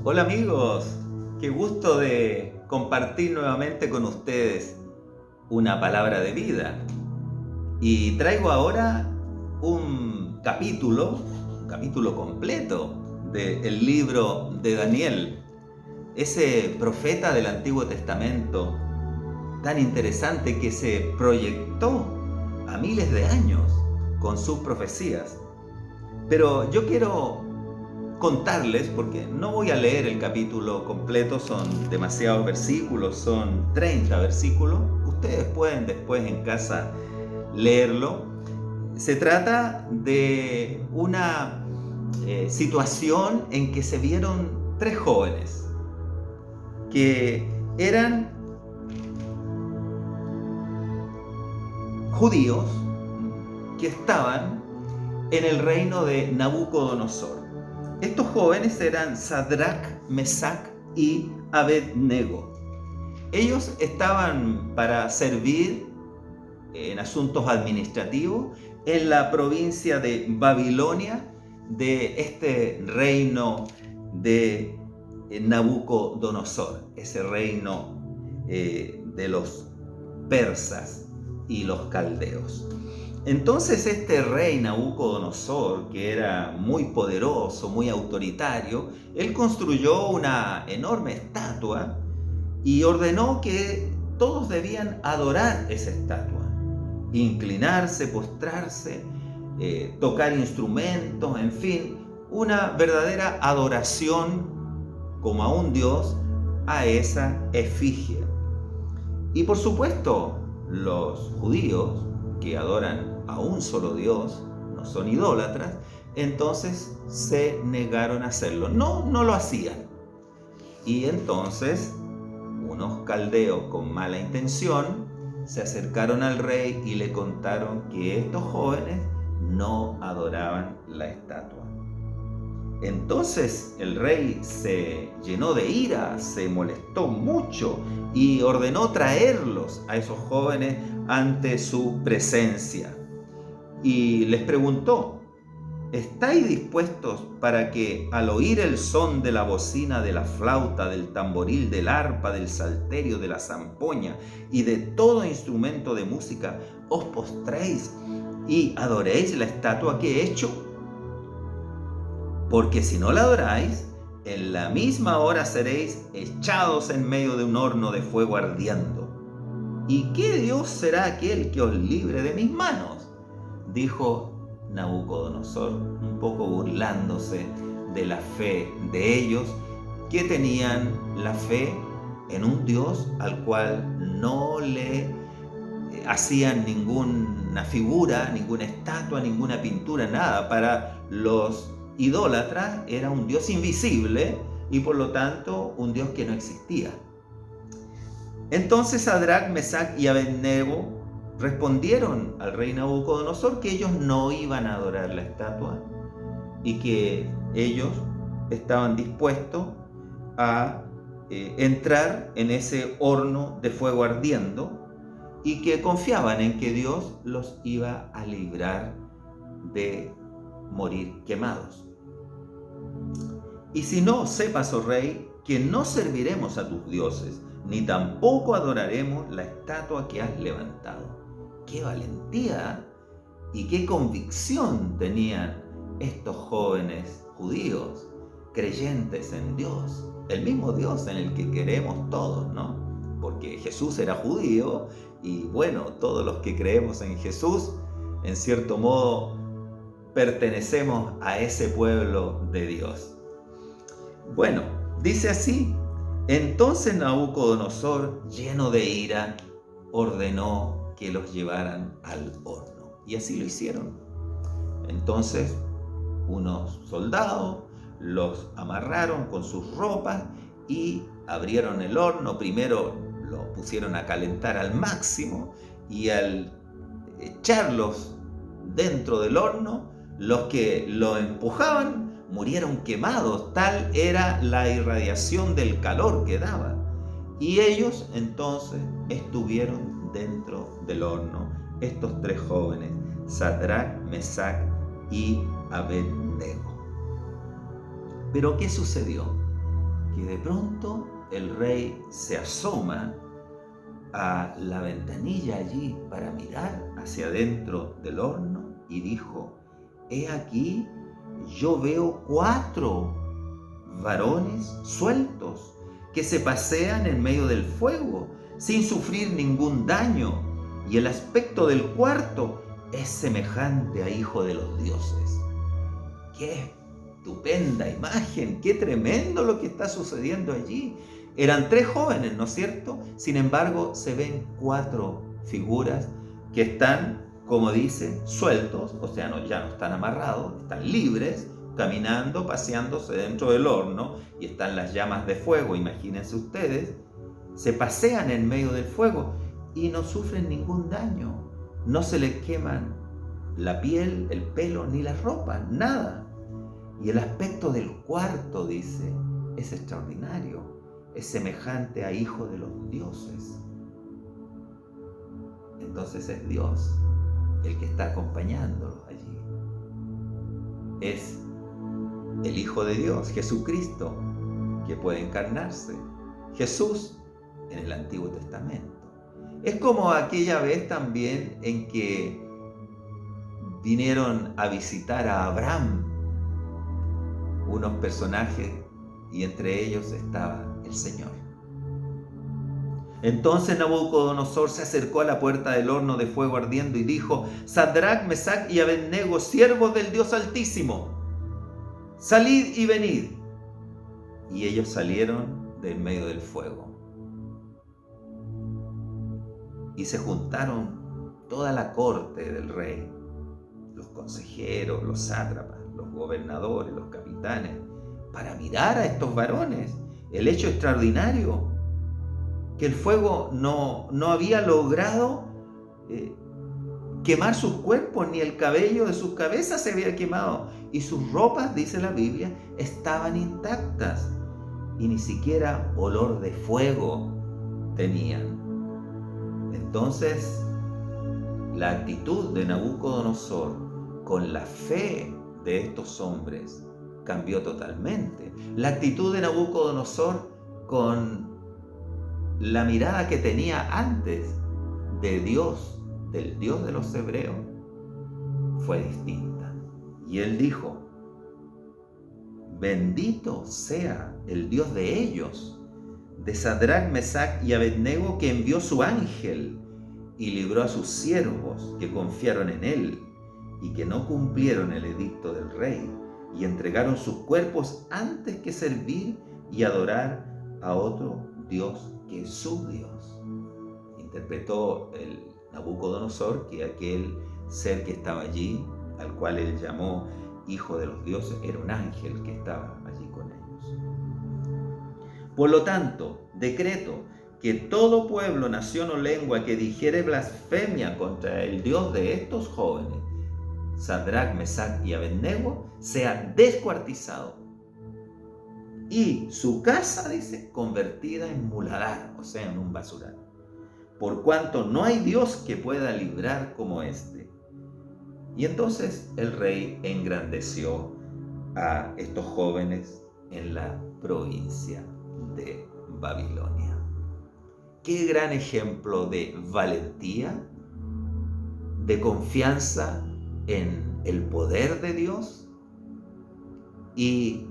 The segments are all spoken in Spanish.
Hola amigos, qué gusto de compartir nuevamente con ustedes una palabra de vida. Y traigo ahora un capítulo completo del libro de Daniel, ese profeta del Antiguo Testamento tan interesante que se proyectó a miles de años con sus profecías. Pero yo quiero contarles, porque no voy a leer el capítulo completo, son demasiados versículos, son 30 versículos. Ustedes pueden después en casa leerlo. Se trata de una situación en que se vieron tres jóvenes que eran judíos que estaban en el reino de Nabucodonosor. Estos jóvenes eran Sadrach, Mesach y Abednego. Ellos estaban para servir en asuntos administrativos en la provincia de Babilonia, de este reino de Nabucodonosor, ese reino de los persas y los caldeos. Entonces este rey Nabucodonosor, que era muy poderoso, muy autoritario, él construyó una enorme estatua y ordenó que todos debían adorar esa estatua, inclinarse, postrarse, tocar instrumentos, en fin, una verdadera adoración como a un dios a esa efigie. Y por supuesto, los judíos que adoran a un solo Dios, no son idólatras, entonces se negaron a hacerlo. No lo hacían. Y entonces unos caldeos con mala intención se acercaron al rey y le contaron que estos jóvenes no adoraban la estatua. Entonces el rey se llenó de ira, se molestó mucho y ordenó traerlos a esos jóvenes ante su presencia. Y les preguntó: ¿estáis dispuestos para que al oír el son de la bocina, de la flauta, del tamboril, del arpa, del salterio, de la zampoña y de todo instrumento de música, os postréis y adoréis la estatua que he hecho? Porque si no la adoráis, en la misma hora seréis echados en medio de un horno de fuego ardiendo. ¿Y qué Dios será aquel que os libre de mis manos?, dijo Nabucodonosor, un poco burlándose de la fe de ellos, que tenían la fe en un Dios al cual no le hacían ninguna figura, ninguna estatua, ninguna pintura, nada. Para los idólatras era un Dios invisible y por lo tanto un Dios que no existía. Entonces Sadrach, Mesach y Abednego respondieron al rey Nabucodonosor que ellos no iban a adorar la estatua y que ellos estaban dispuestos a entrar en ese horno de fuego ardiendo y que confiaban en que Dios los iba a librar de morir quemados. Y si no, sepas, oh rey, que no serviremos a tus dioses, ni tampoco adoraremos la estatua que has levantado. ¡Qué valentía y qué convicción tenían estos jóvenes judíos, creyentes en Dios! El mismo Dios en el que creemos todos, ¿no? Porque Jesús era judío y bueno, todos los que creemos en Jesús, en cierto modo, pertenecemos a ese pueblo de Dios. Bueno, dice así: entonces Nabucodonosor, lleno de ira, ordenó que los llevaran al horno. Y así lo hicieron. Entonces, unos soldados los amarraron con sus ropas y abrieron el horno. Primero lo pusieron a calentar al máximo y al echarlos dentro del horno, los que lo empujaban murieron quemados, tal era la irradiación del calor que daba. Y ellos entonces estuvieron dentro del horno, estos tres jóvenes, Sadrach, Mesach y Abednego. Pero ¿qué sucedió? que de pronto el rey se asoma a la ventanilla allí para mirar hacia adentro del horno y dijo: he aquí, yo veo 4 varones sueltos que se pasean en medio del fuego sin sufrir ningún daño, y el aspecto del cuarto es semejante a hijo de los dioses. ¡Qué estupenda imagen! ¡Qué tremendo lo que está sucediendo allí! Eran 3 jóvenes, ¿no es cierto? Sin embargo, se ven 4 figuras que están, como dice, sueltos, o sea, ya no están amarrados, están libres, caminando, paseándose dentro del horno, y están las llamas de fuego, imagínense ustedes, se pasean en medio del fuego y no sufren ningún daño, no se les queman la piel, el pelo, ni la ropa, nada. Y el aspecto del cuarto, dice, es extraordinario, es semejante a hijo de los dioses. Entonces es Dios el que está acompañándolos allí. Es el Hijo de Dios, Jesucristo, que puede encarnarse. Jesús en el Antiguo Testamento. Es como aquella vez también en que vinieron a visitar a Abraham unos personajes, y entre ellos estaba el Señor. Entonces Nabucodonosor se acercó a la puerta del horno de fuego ardiendo y dijo: Sadrach, Mesach y Abednego, siervos del Dios Altísimo, salid y venid. Y ellos salieron de en medio del fuego. Y se juntaron toda la corte del rey, los consejeros, los sátrapas, los gobernadores, los capitanes, para mirar a estos varones. El hecho extraordinario, que el fuego no había logrado quemar sus cuerpos, ni el cabello de sus cabezas se había quemado, y sus ropas, dice la Biblia, estaban intactas, y ni siquiera olor de fuego tenían. Entonces, la actitud de Nabucodonosor con la fe de estos hombres cambió totalmente. La actitud de Nabucodonosor con la mirada que tenía antes de Dios, del Dios de los hebreos, fue distinta. Y él dijo: bendito sea el Dios de ellos, de Sadrach, Mesach y Abednego, que envió su ángel y libró a sus siervos que confiaron en él y que no cumplieron el edicto del rey y entregaron sus cuerpos antes que servir y adorar a otro Dios que es su Dios. Interpretó el Nabucodonosor que aquel ser que estaba allí, al cual él llamó hijo de los dioses, era un ángel que estaba allí con ellos. Por lo tanto, decreto que todo pueblo, nación o lengua que dijere blasfemia contra el Dios de estos jóvenes, Sadrach, Mesach y Abednego, sea descuartizado y su casa, dice, convertida en muladar, o sea, en un basural, por cuanto no hay Dios que pueda librar como este. Y entonces el rey engrandeció a estos jóvenes en la provincia de Babilonia. Qué gran ejemplo de valentía, de confianza en el poder de Dios, y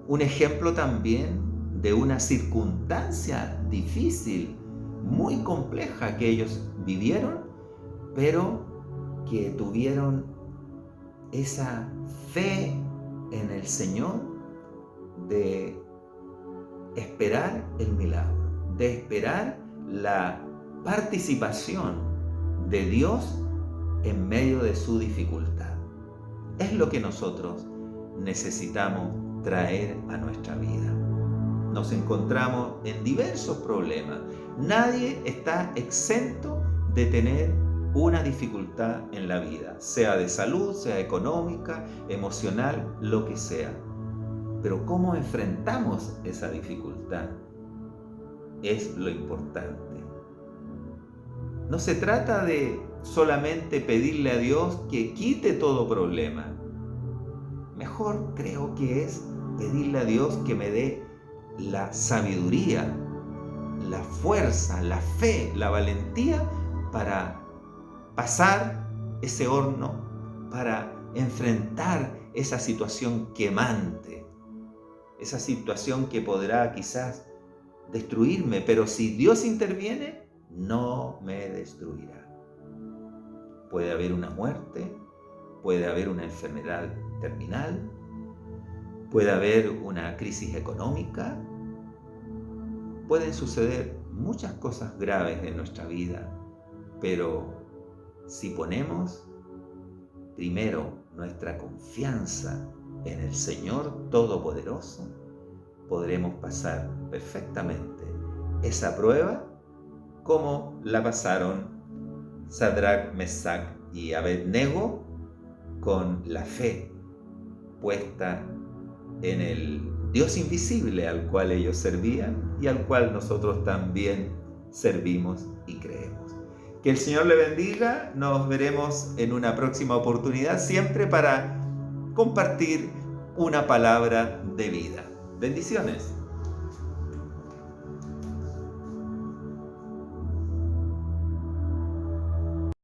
un ejemplo también de una circunstancia difícil, muy compleja que ellos vivieron, pero que tuvieron esa fe en el Señor de esperar el milagro, de esperar la participación de Dios en medio de su dificultad. Es lo que nosotros necesitamos traer a nuestra vida. Nos encontramos en diversos problemas. Nadie está exento de tener una dificultad en la vida, sea de salud, sea económica, emocional, lo que sea. Pero cómo enfrentamos esa dificultad es lo importante. No se trata de solamente pedirle a Dios que quite todo problema. Mejor creo que es pedirle a Dios que me dé la sabiduría, la fuerza, la fe, la valentía para pasar ese horno, para enfrentar esa situación quemante, esa situación que podrá quizás destruirme, pero si Dios interviene, no me destruirá. Puede haber una muerte, puede haber una enfermedad terminal, puede haber una crisis económica, pueden suceder muchas cosas graves en nuestra vida, pero si ponemos primero nuestra confianza en el Señor Todopoderoso, podremos pasar perfectamente esa prueba como la pasaron Sadrac, Mesac y Abednego, con la fe puesta en el Dios invisible al cual ellos servían y al cual nosotros también servimos y creemos. Que el Señor le bendiga. Nos veremos en una próxima oportunidad, siempre para compartir una palabra de vida. Bendiciones.